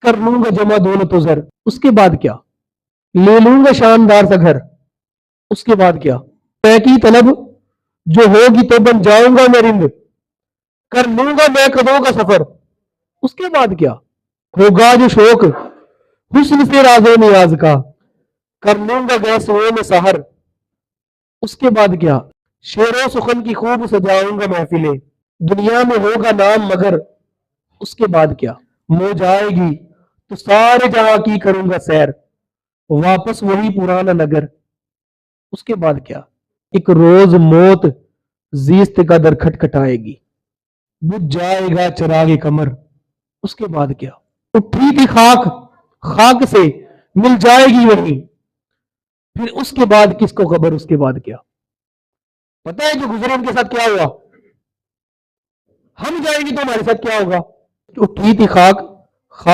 कर लूंगा जमा दौलत उजर। उसके बाद क्या? ले लूंगा शानदार सा घर। उसके बाद क्या? तय की तलब जो होगी तो बन जाऊंगा मैं रिंद। कर लूंगा मैं कदों का सफर। उसके बाद क्या? होगा जो शौक हुस्न से राजो नियाज का। कर लूंगा गैसुओं में सहर। उसके बाद क्या? शेरों सुखन की खूब सजाऊंगा महफिलें। दुनिया में होगा नाम मगर। उसके बाद क्या? मौज आएगी तो सारे जहां की करूंगा सैर। वापस वही पुराना नगर। उसके बाद क्या? एक रोज मौत जीस्त का दर खटखटाएगी। बुझ जाएगा चिरागे कमर। उसके बाद क्या? उठी थी खाक, खाक से मिल जाएगी वही। फिर उसके बाद किसको खबर? उसके बाद क्या? पता है जो गुजरे उनके साथ क्या हुआ? हम जाएंगे तो हमारे साथ क्या होगा? उठी थी खाक, खाक